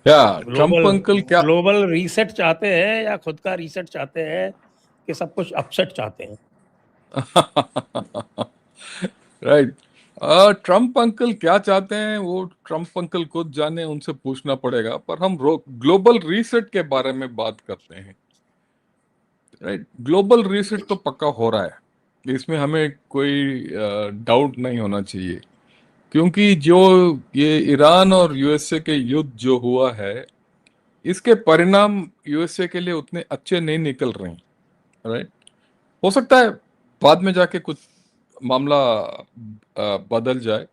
क्या Trump global uncle क्या global reset चाहते हैं या खुद का रीसेट चाहते हैं कि सब कुछ अपसेट चाहते हैं? राइट। ट्रम्प अंकल क्या चाहते हैं वो ट्रम्प अंकल खुद जाने, उनसे पूछना पड़ेगा। पर हम ग्लोबल रीसेट के बारे में बात करते हैं। राइट, ग्लोबल रीसेट तो पक्का हो रहा है, इसमें हमें कोई डाउट नहीं होना चाहिए। क्योंकि जो ये ईरान और यूएसए के युद्ध जो हुआ है, इसके परिणाम यूएसए के लिए उतने अच्छे नहीं निकल रहे हैं। राइट, हो सकता है बाद में जाके कुछ मामला बदल जाए,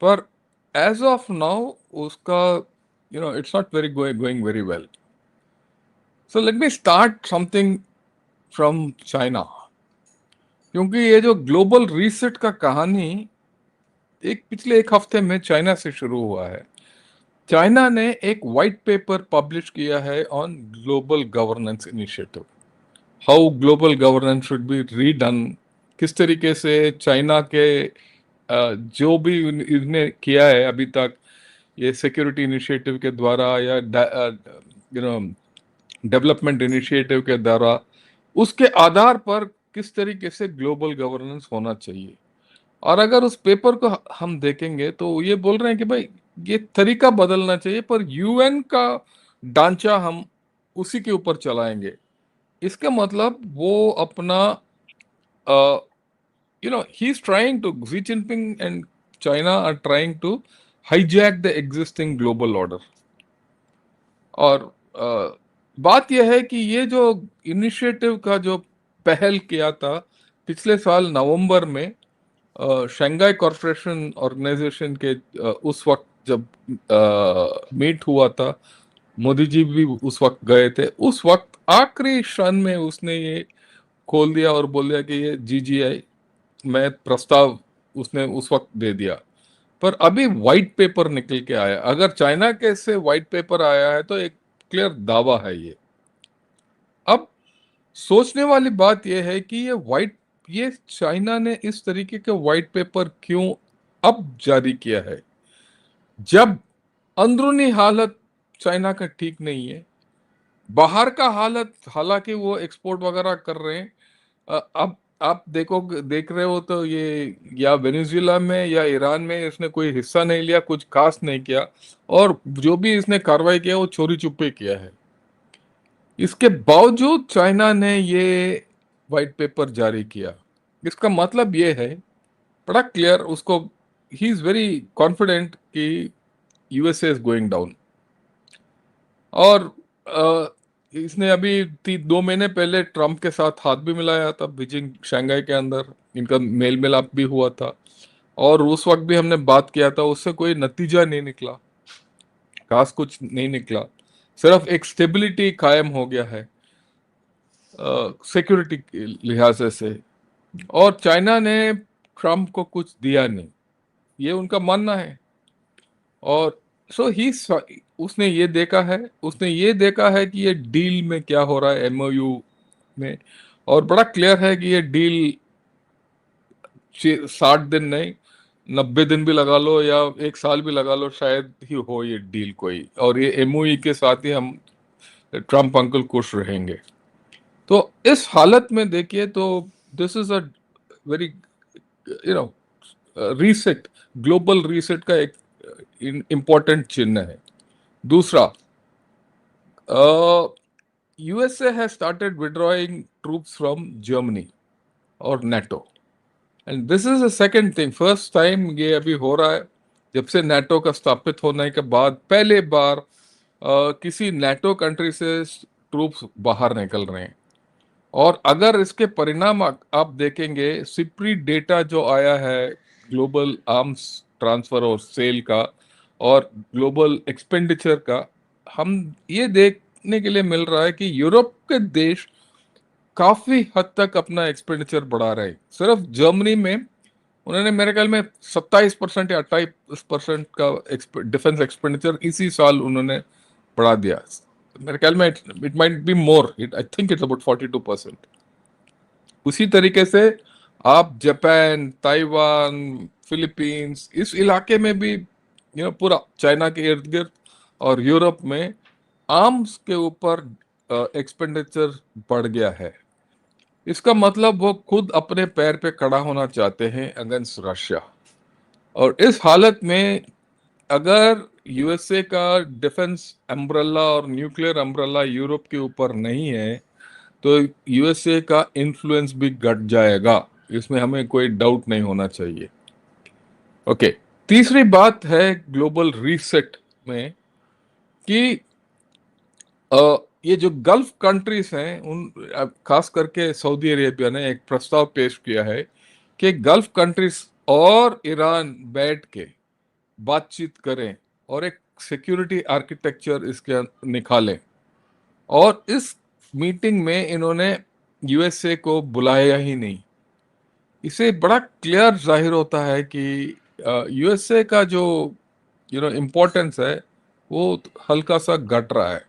पर एज ऑफ नाउ उसका it's not very going very well. So let me start something from China. क्योंकि ये जो ग्लोबल रीसेट का कहानी पिछले एक हफ्ते में चाइना से शुरू हुआ है। चाइना ने एक वाइट पेपर पब्लिश किया है on global governance initiative, how global governance should be redone. किस तरीके से चाइना के जो भी इन्हें किया है अभी तक, ये सिक्योरिटी इनिशिएटिव के द्वारा या डेवलपमेंट इनिशिएटिव के द्वारा, उसके आधार पर किस तरीके से ग्लोबल गवर्नेंस होना चाहिए। और अगर उस पेपर को हम देखेंगे तो ये बोल रहे हैं कि भाई ये तरीका बदलना चाहिए, पर यूएन का ढांचा हम उसी के ऊपर चलाएंगे। इसका मतलब वो अपना ही is trying to, Xi Jinping and China are trying to hijack the existing global order। और बात यह है कि ये जो इनिशिएटिव का जो पहल किया था पिछले साल नवंबर में, शंघाई कॉरपोरेशन ऑर्गेनाइजेशन के उस वक्त जब मीट हुआ था, मोदी जी भी उस वक्त गए थे। उस वक्त आखिरी क्षण में उसने ये खोल दिया और बोल दिया कि ये जीजीआई में प्रस्ताव उसने उस वक्त दे दिया। पर अभी व्हाइट पेपर निकल के आया, अगर चाइना के से व्हाइट पेपर आया है तो एक क्लियर दावा है ये। अब सोचने वाली बात यह है कि ये चाइना ने इस तरीके के व्हाइट पेपर क्यों अब जारी किया है, जब अंदरूनी हालत चाइना का ठीक नहीं है, बाहर का हालत हालांकि वो एक्सपोर्ट वगैरह कर रहे हैं। अब आप देख रहे हो तो ये या वेनेजुएला में या ईरान में इसने कोई हिस्सा नहीं लिया, कुछ खास नहीं किया, और जो भी इसने कार्रवाई किया वो चोरी छुपे किया है। इसके बावजूद चाइना ने ये व्हाइट पेपर जारी किया। इसका मतलब ये है बड़ा क्लियर, उसको ही इज वेरी कॉन्फिडेंट कि यूएसए इज गोइंग डाउन। और इसने अभी 2 महीने पहले ट्रम्प के साथ हाथ भी मिलाया था बीजिंग शंघाई के अंदर, इनका मेल मिलाप भी हुआ था। और उस वक्त भी हमने बात किया था, उससे कोई नतीजा नहीं निकला, खास कुछ नहीं निकला। सिर्फ एक स्टेबिलिटी कायम हो गया है सिक्योरिटी के लिहाज से। और चाइना ने ट्रम्प को कुछ दिया नहीं, ये उनका मानना है। और सो ही उसने ये देखा है कि ये डील में क्या हो रहा है, एमओयू में। और बड़ा क्लियर है कि ये डील 60 दिन नहीं, 90 दिन भी लगा लो या 1 साल भी लगा लो, शायद ही हो ये डील कोई। और ये एमओयू के साथ ही हम ट्रम्प अंकल खुश रहेंगे। तो इस हालत में देखिए तो this is a very you know reset, global reset का एक इंपॉर्टेंट चिन्ह है। दूसरा, USA has started withdrawing troops from Germany और NATO, and this is the second thing. First time ये अभी हो रहा है जब से नेटो का स्थापित होने के बाद, पहले बार किसी नेटो कंट्री से ट्रूप्स बाहर निकल रहे हैं। और अगर इसके परिणाम आप देखेंगे, सिप्री डेटा जो आया है ग्लोबल आर्म्स ट्रांसफर और सेल का और ग्लोबल एक्सपेंडिचर का, हम ये देखने के लिए मिल रहा है कि यूरोप के देश काफी हद तक अपना एक्सपेंडिचर बढ़ा रहे हैं। सिर्फ जर्मनी में उन्होंने मेरे ख्याल में 27% या 28% का डिफेंस एक्सपेंडिचर इसी साल उन्होंने बढ़ा दिया। मेरे ख्याल में it might be more, I think it's about 42%। उसी तरीके से आप जापान, ताइवान, फिलीपींस, इस इलाके में भी पूरा चाइना के इर्द गिर्द और यूरोप में आर्म्स के ऊपर एक्सपेंडिचर बढ़ गया है। इसका मतलब वो खुद अपने पैर पे खड़ा होना चाहते हैं अगेंस्ट रशिया। और इस हालत में अगर यूएसए का डिफेंस अम्ब्रेला और न्यूक्लियर अम्ब्रेला यूरोप के ऊपर नहीं है तो यूएसए का इन्फ्लुएंस भी घट जाएगा, इसमें हमें कोई डाउट नहीं होना चाहिए। ओके, तीसरी बात है ग्लोबल रीसेट में कि ये जो गल्फ कंट्रीज हैं उन खास करके सऊदी अरेबिया ने एक प्रस्ताव पेश किया है कि गल्फ कंट्रीज और ईरान बैठ के बातचीत करें और एक सिक्योरिटी आर्किटेक्चर इसके निकालें। और इस मीटिंग में इन्होंने यूएसए को बुलाया ही नहीं। इसे बड़ा क्लियर जाहिर होता है कि यूएसए का जो इम्पोर्टेंस है वो हल्का सा घट रहा है।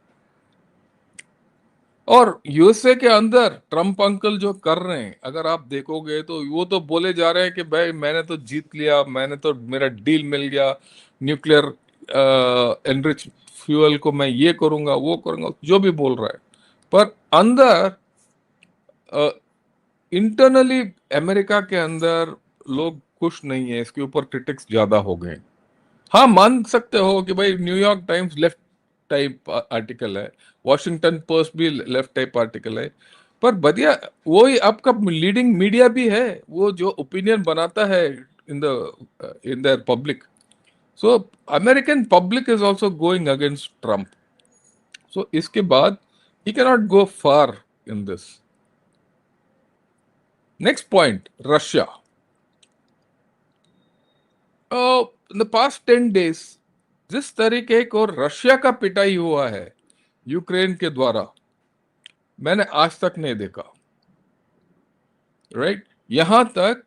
और यूएसए के अंदर ट्रम्प अंकल जो कर रहे हैं, अगर आप देखोगे तो वो तो बोले जा रहे हैं कि भाई मैंने तो जीत लिया, मैंने तो मेरा डील मिल गया, न्यूक्लियर एनरिच फ्यूल को मैं ये करूंगा वो करूंगा, जो भी बोल रहा है। पर अंदर इंटरनली अमेरिका के अंदर लोग खुश नहीं है, इसके ऊपर क्रिटिक्स ज्यादा हो गए। हाँ, मान सकते हो कि भाई New York times left type article है, वॉशिंगटन पोस्ट भी लेफ्ट टाइप आर्टिकल है, पर बढ़िया वही आपका लीडिंग मीडिया भी है, वो जो ओपिनियन बनाता है in the public. So American public is also going against Trump. So इसके बाद he can not go far in this. Next point, Russia. In the past 10 days जिस तरीके को रशिया का पिटाई हुआ है यूक्रेन के द्वारा, मैंने आज तक नहीं देखा। राइट, यहां तक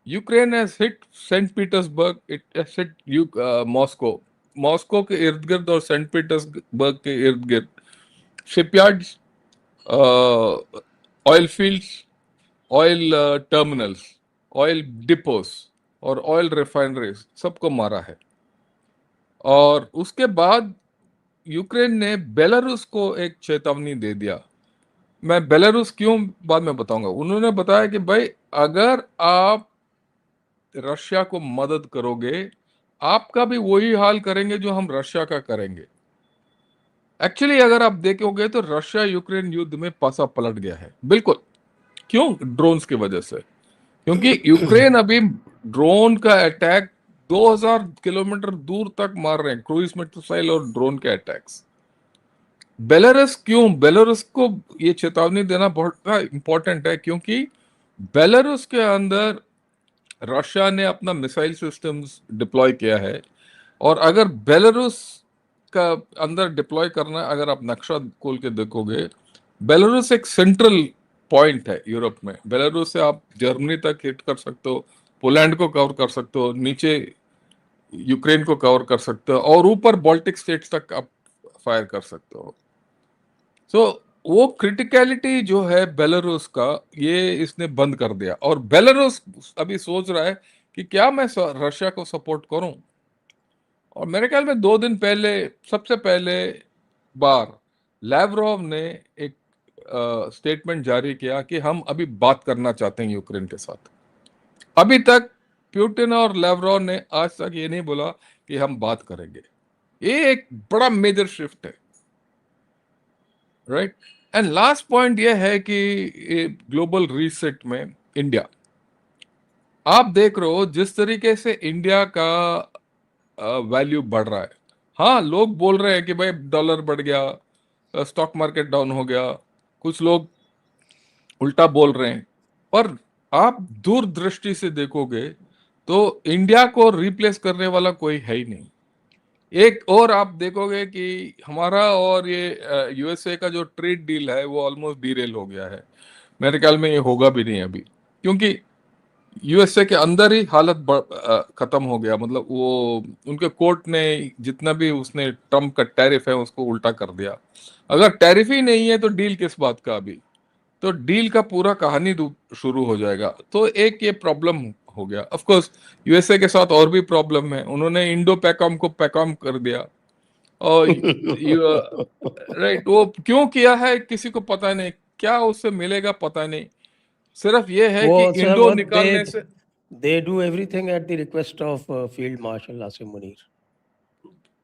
Ukraine has hit Saint Petersburg, it has hit Moscow, Moscow के इर्द गिर्द और सेंट पीटर्सबर्ग के इर्द गिर्द shipyards, oil fields, oil terminals, oil depots और ऑयल रिफाइनरीज सबको मारा है। और उसके बाद यूक्रेन ने बेलारूस को एक चेतावनी दे दिया। मैं बेलारूस क्यों बाद में बताऊंगा। उन्होंने बताया कि भाई अगर आप रशिया को मदद करोगे, आपका भी वही हाल करेंगे जो हम रशिया का करेंगे। एक्चुअली अगर आप देखोगे तो रशिया यूक्रेन युद्ध में पासा पलट गया है, बिल्कुल। क्यों? ड्रोन्स की वजह से। क्योंकि यूक्रेन अभी ड्रोन का अटैक 2000 किलोमीटर दूर तक मार रहे हैं, क्रूइज मिसाइल और ड्रोन के अटैक्स। बेलारूस क्यों? बेलारूस को ये चेतावनी देना बहुत इंपॉर्टेंट है क्योंकि बेलारूस के अंदर रशिया ने अपना मिसाइल सिस्टम्स डिप्लॉय किया है। और अगर बेलारूस का अंदर डिप्लॉय करना, अगर आप नक्शा खोल के देखोगे, बेलारूस एक सेंट्रल पॉइंट है यूरोप में। बेलारूस से आप जर्मनी तक हिट कर सकते हो, पोलैंड को कवर कर सकते हो, नीचे यूक्रेन को कवर कर सकते हो और ऊपर बाल्टिक स्टेट्स तक आप फायर कर सकते हो। सो वो क्रिटिकलिटी जो है बेलारूस का, ये इसने बंद कर दिया। और बेलारूस अभी सोच रहा है कि क्या मैं रशिया को सपोर्ट करूं। और मेरे ख्याल में 2 दिन पहले सबसे पहले बार लैवरोव ने एक स्टेटमेंट जारी किया कि हम अभी बात करना चाहते हैं यूक्रेन के साथ। अभी तक पुतिन और लैवरोव ने आज तक ये नहीं बोला कि हम बात करेंगे। ये एक बड़ा मेजर शिफ्ट है। राइट, एंड लास्ट पॉइंट ये है कि ग्लोबल रीसेट में इंडिया, आप देख रहे हो जिस तरीके से इंडिया का वैल्यू बढ़ रहा है। हाँ, लोग बोल रहे हैं कि भाई डॉलर बढ़ गया, स्टॉक मार्केट डाउन हो गया, कुछ लोग उल्टा बोल रहे हैं, पर आप दूरदृष्टि से देखोगे तो इंडिया को रिप्लेस करने वाला कोई है ही नहीं। एक और आप देखोगे कि हमारा और ये यूएसए का जो ट्रेड डील है वो ऑलमोस्ट डीरेल हो गया है। मेरे ख्याल में ये होगा भी नहीं अभी, क्योंकि यूएसए के अंदर ही हालत खत्म हो गया। मतलब वो उनके कोर्ट ने जितना भी उसने ट्रम्प का टैरिफ है उसको उल्टा कर दिया। अगर टैरिफ ही नहीं है तो डील किस बात का अभी? तो डील का पूरा कहानी शुरू हो जाएगा। तो एक ये प्रॉब्लम हो गया। ऑफ कोर्स यूएसए के साथ और भी प्रॉब्लम है, उन्होंने इंडो पैकॉम को पैकॉम कर दिया। और राइट, वो क्यों किया है किसी को पता नहीं, क्या उससे मिलेगा पता नहीं, सिर्फ ये है कि वो सर इंडो वो निकालने से। They do everything at the request of field marshal Asim Munir.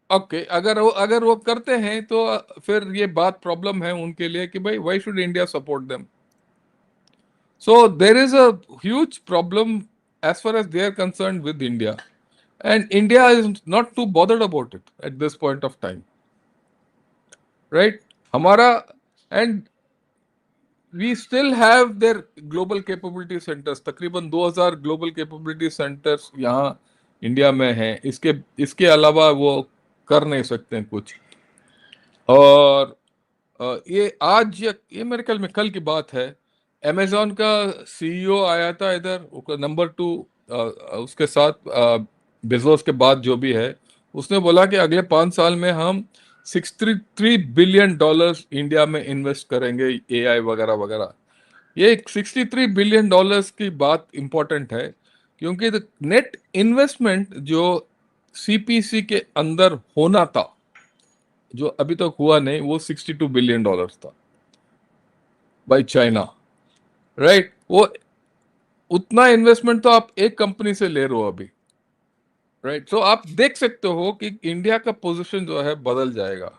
Okay, अगर वो करते हैं तो फिर ये बात प्रॉब्लम है उनके लिए कि भाई why should India support them. So there is a huge problem as far as they are concern with India, and India is not too bothered about it at this point of time, right? हमारा, and we still have their global capability centers, तकरीबन 2000 global capability centers यहाँ India में हैं। इसके इसके अलावा वो कर नहीं सकते हैं कुछ। और ये आज या ये मेरे ख्याल में कल की बात है, अमेजोन का सीईओ आया था इधर, नंबर 2 उसके साथ बेजोस के बाद जो भी है, उसने बोला कि अगले 5 साल में हम $63 बिलियन इंडिया में इन्वेस्ट करेंगे, एआई वगैरह वगैरह। ये $63 बिलियन की बात इंपॉर्टेंट है, क्योंकि नेट इन्वेस्टमेंट जो सीपीसी के अंदर होना था, जो अभी तक हुआ नहीं, वो $62 बिलियन था बाय चाइना, राइट? वो उतना इन्वेस्टमेंट तो आप एक कंपनी से ले रहे हो अभी, राइट? सो आप देख सकते हो कि इंडिया का पोजीशन जो है बदल जाएगा।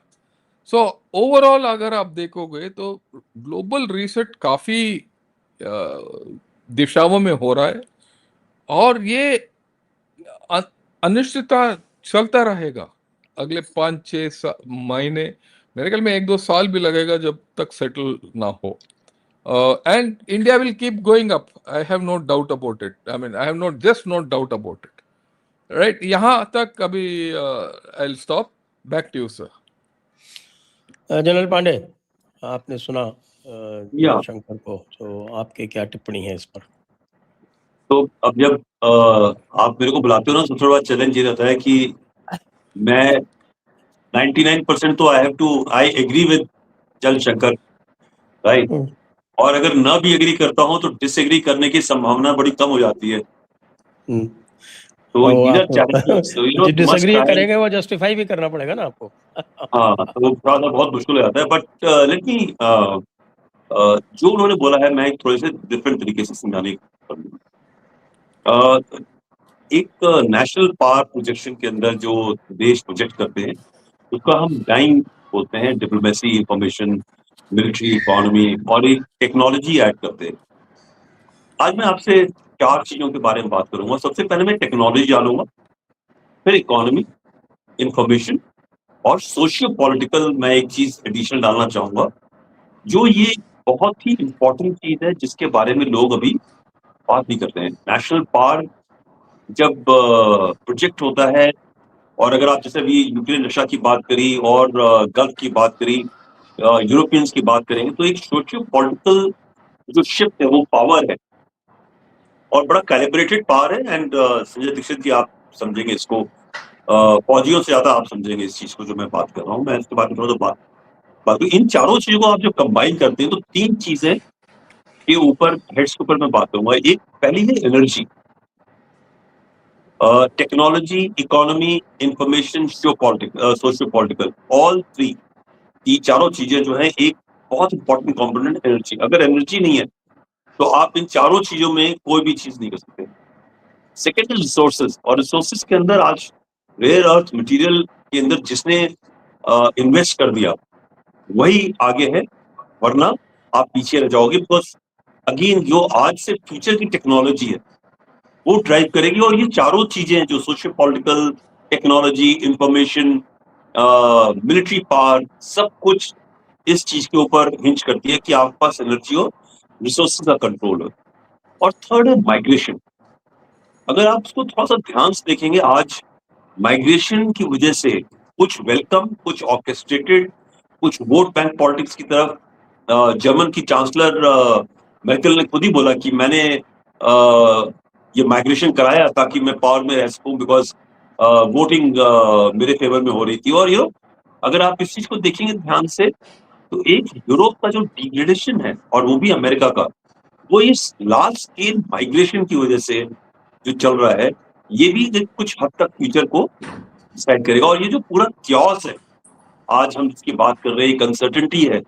सो ओवरऑल अगर आप देखोगे तो ग्लोबल रीसेट काफी दिशाओं में हो रहा है, और ये अनिश्चितता चलता रहेगा अगले 5-6 महीने। मेरे ख्याल में 1-2 साल भी लगेगा जब तक सेटल ना हो। And India will keep going up, I have no doubt about it, I mean I have not just not doubt about it, right? यहाँ तक अभी I will stop, back to you sir. General Pande, आपने सुना या जयशंकर को, तो आपके क्या टिप्पणी है इस पर? तो अब जब आप मेरे को बुलाते हो ना, सबसे बड़ा चैलेंज ये रहता है कि मैं 99% तो I agree with Jaishankar, right? और अगर ना भी एग्री करता हूं तो डिसएग्री करने की संभावना बड़ी कम हो जाती है। तो जो डिसएग्री करेंगे वो जस्टिफाई भी करना पड़ेगा ना आपको। हाँ, तो थोड़ा सा बहुत मुश्किल हो जाता है, बट लेट मी जो उन्होंने बोला है मैं थोड़े से डिफरेंट तरीके से समझाने की कोशिश करूंगा। एक नेशनल पावर प्रोजेक्शन के अंदर जो देश प्रोजेक्ट करते हैं उसका हम डाइंग बोलते हैं, डिप्लोमेसी, इंफॉर्मेशन, मिलिट्री, इकोनॉमी और एक टेक्नोलॉजी ऐड करते हैं। आज मैं आपसे 4 चीजों के बारे में बात करूंगा। सबसे पहले मैं टेक्नोलॉजी डालूंगा, फिर इकोनॉमी, इंफॉर्मेशन और सोशियो पॉलिटिकल मैं एक चीज एडिशनल डालना चाहूंगा, जो ये बहुत ही इंपॉर्टेंट चीज है जिसके बारे में लोग अभी बात नहीं करते हैं। नेशनल पावर जब प्रोजेक्ट होता है, और अगर आप जैसे अभी यूक्रेन रशिया की बात करी और गल्फ की बात करी, यूरोपियंस की बात करेंगे, तो एक सोशियो पॉलिटिकल जो शिफ्ट है वो पावर है और बड़ा कैलिब्रेटेड पावर है। एंड संजय दीक्षित जी आप समझेंगे इसको, फौजियों से ज्यादा आप समझेंगे इस चीज को जो मैं बात कर रहा हूँ। मैं इसके बारे में थोड़ा सा बात इन चारों चीजों को आप जब कंबाइन करते हैं तो 3 चीजें के ऊपर, हेड्स के ऊपर मैं बात करूंगा। एक पहली है energy, technology, economy, information, socio political, all 3, ये चारों चीजें जो है एक बहुत इंपॉर्टेंट कंपोनेंट एनर्जी। अगर एनर्जी नहीं है तो आप इन चारों चीजों में कोई भी चीज नहीं कर सकते। सेकेंड है रिसोर्सेज, और रिसोर्सेज के अंदर आज रेयर अर्थ मटेरियल के अंदर जिसने इन्वेस्ट कर दिया वही आगे है, वरना आप पीछे रह जाओगे। बिकॉज अगेन जो आज से फ्यूचर की टेक्नोलॉजी है वो ड्राइव करेगी, और ये चारों चीजें जो socio political, technology, information, military power, सब कुछ इस चीज के ऊपर हिंज करती है कि आपके पास एनर्जी और रिसोर्सेज का कंट्रोल हो। और थर्ड है माइग्रेशन। अगर आप उसको थोड़ा सा ध्यान से देखेंगे, आज माइग्रेशन की वजह से कुछ वेलकम, कुछ ऑर्केस्ट्रेटेड, कुछ वोट बैंक पॉलिटिक्स की तरफ, जर्मन की चांसलर मेर्केल ने खुद ही बोला कि मैंने ये माइग्रेशन कराया ताकि मैं पावर में रह सकूं, बिकॉज वोटिंग मेरे फेवर में हो रही थी। और अगर आप इस चीज को देखेंगे ध्यान से, तो एक यूरोप का जो डिग्रेडेशन है, और वो भी अमेरिका का, वो इस लार्ज स्केल माइग्रेशन की वजह से जो चल रहा है, ये भी कुछ हद तक फ्यूचर को डिसाइड करेगा। और ये जो पूरा क्योस है आज हम जिसकी बात कर रहे हैं, एक अनसर्टेनिटी है,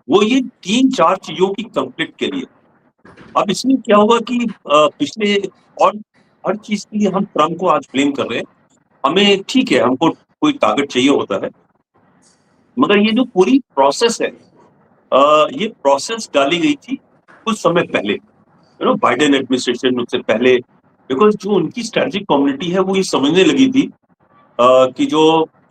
वो ये 3-4 चीजों की कंफ्लिक्ट के लिए। अब इसमें क्या हुआ कि पिछले और हर चीज के लिए हम ट्रम्प को आज ब्लेम कर रहे हैं। हमें ठीक है, हमको कोई टारगेट चाहिए होता है, मगर ये जो पूरी प्रोसेस है, ये प्रोसेस डाली गई थी कुछ समय पहले, बाइडेन एडमिनिस्ट्रेशन उससे पहले, बिकॉज जो उनकी स्ट्रेटेजिक कम्युनिटी है वो ये समझने लगी थी कि जो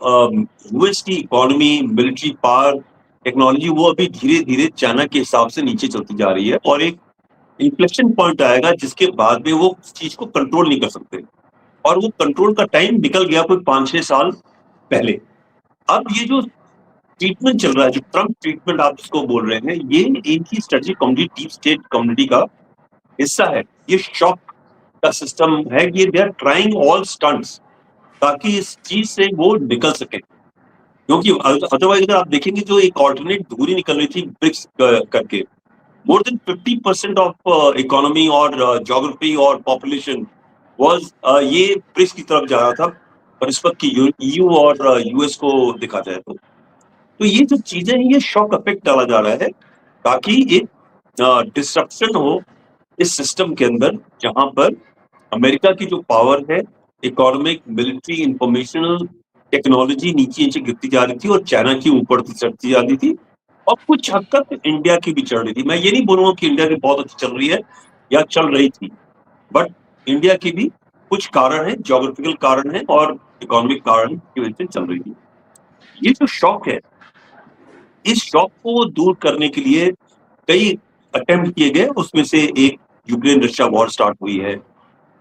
यूएस की इकोनॉमी, मिलिट्री पावर, टेक्नोलॉजी, वो अभी धीरे धीरे चाइना के हिसाब से नीचे चलती जा रही है और एक इन्फ्लेक्शन पॉइंट आएगा जिसके बाद में वो उस चीज को कंट्रोल नहीं कर सकते, और वो कंट्रोल का टाइम निकल गया कोई 5-6 साल पहले। अब ये जो ट्रीटमेंट चल रहा है, जो ट्रम्प ट्रीटमेंट आप इसको बोल रहे हैं, ये इनकी strategic community, deep state community का हिस्सा है। ये शॉक का सिस्टम है, ये they are trying all stunts ताकि इस चीज से वो निकल सके, क्योंकि अदरवाइज अगर आप देखेंगे जो एक ऑल्टरनेट धूरी निकल रही थी ब्रिक्स करके, मोर देन 50% ऑफ इकोनॉमी और ज्योग्राफी और पॉपुलेशन वाज ये ब्रिक्स की तरफ जा रहा था, और इस वक्त की ईयू और यूएस को देखा जाए तो ये जो चीजें हैं, ये शॉक इफेक्ट डाला जा रहा है ताकि एक डिस्ट्रप्शन हो इस सिस्टम के अंदर, जहां पर अमेरिका की जो पावर है, इकोनॉमिक, मिलिट्री, इंफॉर्मेशनल टेक्नोलॉजी नीचे नीचे गिरती जा रही थी और चाइना की ऊपर चढ़ती जा रही थी, और कुछ हद तक इंडिया की भी चढ़ रही थी। मैं ये नहीं बोलूंगा कि इंडिया की बहुत अच्छी चल रही है या चल रही थी, बट इंडिया की भी कुछ कारण है, ज्योग्राफिकल कारण है और इकोनॉमिक कारण की वजह से चल रही थी। ये जो शॉक है, इस शॉक को दूर करने के लिए कई अटेम्प्ट किए गए, उसमें से एक यूक्रेन रशिया वॉर स्टार्ट हुई है,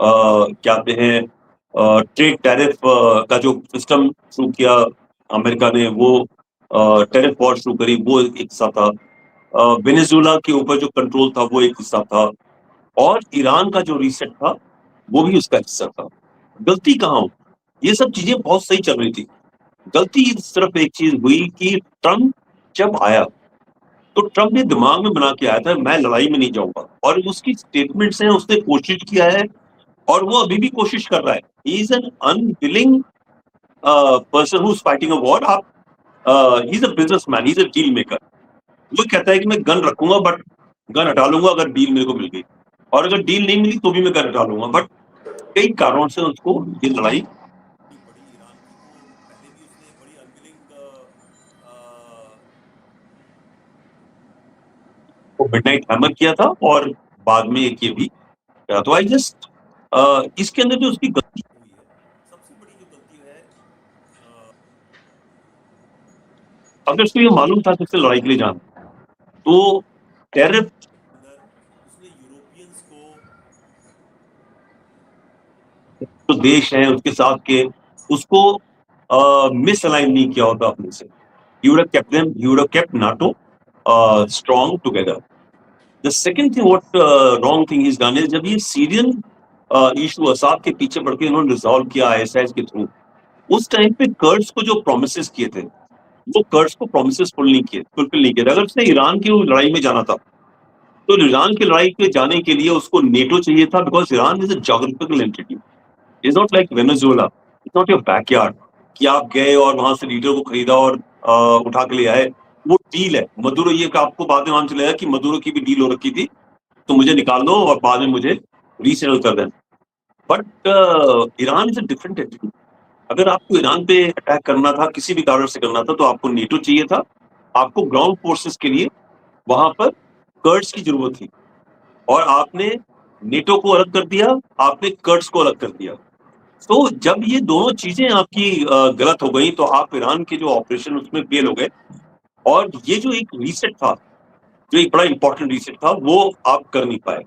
क्या कहते हैं, ट्रेड टैरिफ का जो सिस्टम शुरू किया अमेरिका ने, वो टैरिफ वॉर शुरू करी, वो एक हिस्सा था। वेनेजुएला के ऊपर जो कंट्रोल था वो एक हिस्सा था, और ईरान का जो रीसेट था वो भी उसका हिस्सा था। गलती कहाँ हो, ये सब चीजें बहुत सही चल रही थी। गलती सिर्फ एक चीज हुई कि ट्रम्प जब आया तो ट्रम्प ने दिमाग में बना के आया था मैं लड़ाई में नहीं जाऊंगा, और उसकी स्टेटमेंट्स हैं, उसने कोशिश किया है और वो अभी भी कोशिश कर रहा है। He is an unwilling person who is fighting a war. आप he is a businessman, he is a deal maker. वो कहता है कि मैं गन रखूंगा, बट गन हटा लूंगा अगर डील मेरे को मिल गई, और अगर डील नहीं मिली तो भी मैं गन हटा लूंगा। बट कई कारणों से उसको ये लड़ाई मिडनाइट हैमर किया था, और बाद में एक ये भी किया। तो आई जस्ट इसके अंदर जो उसकी गलती हुई है, सबसे बड़ी जो गलती है, अगर उसको ये मालूम था कि उससे लड़ाई के लिए जाना, तो टैरिफ उसने यूरोपियंस को, जो देश हैं उसके साथ के, उसको मिसअलाइन नहीं किया होता अपने से। He would have kept them, he would have kept NATO strong together. The second thing, what wrong thing he's done is, जब ये सीरियन इशू असाद के पीछे पड़ के इन्होंने रिजॉल्व किया ISIS के थ्रू, उस टाइम पे कर्ड्स को जो प्रोमिसेस किए थे, वो कर्ड्स को प्रोमिसेस फुलफिल नहीं किए। अगर उसने ईरान की लड़ाई में जाना था, तो ईरान की लड़ाई पे जाने के लिए उसको नेटो चाहिए था, because Iran is a geographical entity, is not like Venezuela, it's not your backyard कि आप गए और वहां से लीडर को खरीदा और उठा के ले आए। वो डील है। मदुरो, ये आपको बाद में मालूम चलेगा कि मदुरो की भी डील हो रखी थी, तो मुझे निकाल दो और बाद में मुझे रीसेटल कर देना। But Iran is a different entity. अगर आपको ईरान पे अटैक करना था, किसी भी कारण से करना था, तो आपको नेटो चाहिए था, आपको ग्राउंड फोर्सेस के लिए वहां पर कर्ड्स की जरूरत थी, और आपने नेटो को अलग कर दिया, आपने कर्ड्स को अलग कर दिया। तो जब ये दोनों चीजें आपकी गलत हो गई, तो आप ईरान के जो ऑपरेशन उसमें फेल हो गए, और ये जो एक रीसेट था, जो एक बड़ा इंपॉर्टेंट रीसेट था, वो आप कर नहीं पाए।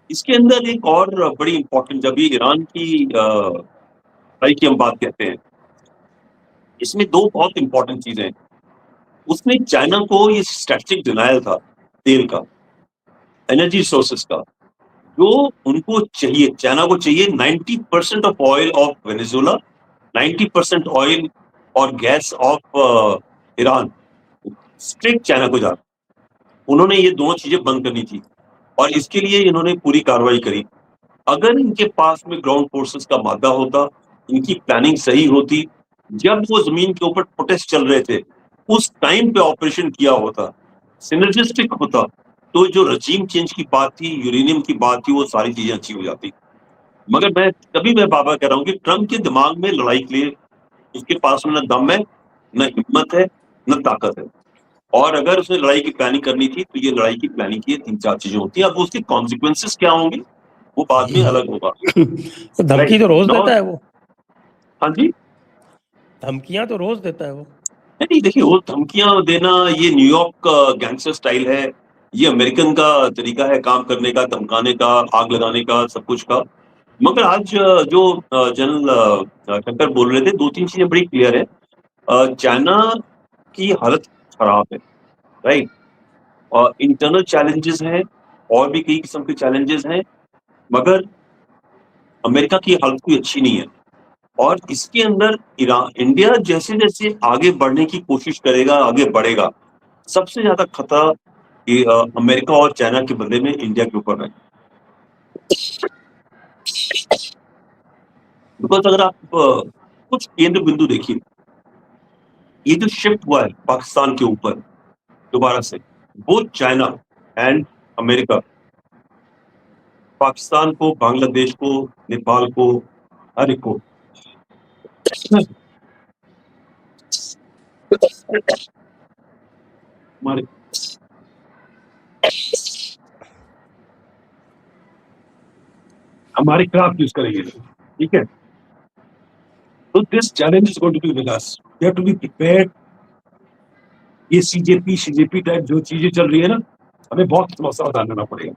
इसके अंदर एक और बड़ी इंपॉर्टेंट, जब ये ईरान की लड़ाई की हम बात कहते हैं, इसमें दो बहुत इंपॉर्टेंट चीजें हैं। उसमें चाइना को ये स्ट्रेटेजिक डिनायल था तेल का, एनर्जी सोर्सेस का, जो उनको चाहिए, चाइना को चाहिए 90% of oil of Venezuela, 90% oil और gas of Iran straight China को जाता। उन्होंने ये दोनों चीजें बंद करनी थी, और इसके लिए इन्होंने पूरी कार्रवाई करी। अगर इनके पास में ग्राउंड फोर्सेस का मादा होता, इनकी प्लानिंग सही होती, जब वो जमीन के ऊपर प्रोटेस्ट चल रहे थे, उस टाइम पे ऑपरेशन किया होता, सिनर्जिस्टिक होता, तो जो रजीम चेंज की बात थी, यूरेनियम की बात थी, वो सारी चीजें अच्छी हो जाती। मगर मैं बाबा कह रहा हूँ कि ट्रम्प के दिमाग में लड़ाई के लिए उसके पास में न दम है, न हिम्मत है, न ताकत है। और अगर उसने लड़ाई की प्लानिंग करनी थी तो ये लड़ाई की प्लानिंग की 3-4 चीजें होती हैं। अब उसके कॉन्सिक्वेंसेस क्या होंगे वो बाद में अलग होगा। तो धमकी तो रोज देता है वो। हाँ जी, धमकियां तो रोज देता है वो। नहीं देखिए, वो धमकियां देना ये न्यूयॉर्क का गैंगस्टर स्टाइल है, ये अमेरिकन का तरीका है काम करने का, धमकाने का, आग लगाने का, सब कुछ का। मगर आज जो जनरल शंकर बोल रहे थे, 2-3 चीजें बड़ी क्लियर है। चाइना की हालत खराब है, राइट? और इंटरनल चैलेंजेस हैं, और भी कई किस्म के चैलेंजेस हैं, मगर अमेरिका की हालत कोई अच्छी नहीं है। और इसके अंदर इंडिया जैसे जैसे आगे बढ़ने की कोशिश करेगा, आगे बढ़ेगा, सबसे ज्यादा खतरा अमेरिका और चाइना के बदले में इंडिया के ऊपर है। बिकॉज अगर आप कुछ केंद्र बिंदु देखिए, ये जो शिफ्ट हुआ है पाकिस्तान के ऊपर दोबारा से, both China and America, Pakistan को, बांग्लादेश को, नेपाल को, हर एक को हमारे हमारे खिलाफ यूज करेंगे, ठीक है? तो this challenge is going to be with us, we have to be prepared. ये सीजेपी टाइप जो चीजें चल रही है ना, हमें बहुत सावधान रहना पड़ेगा।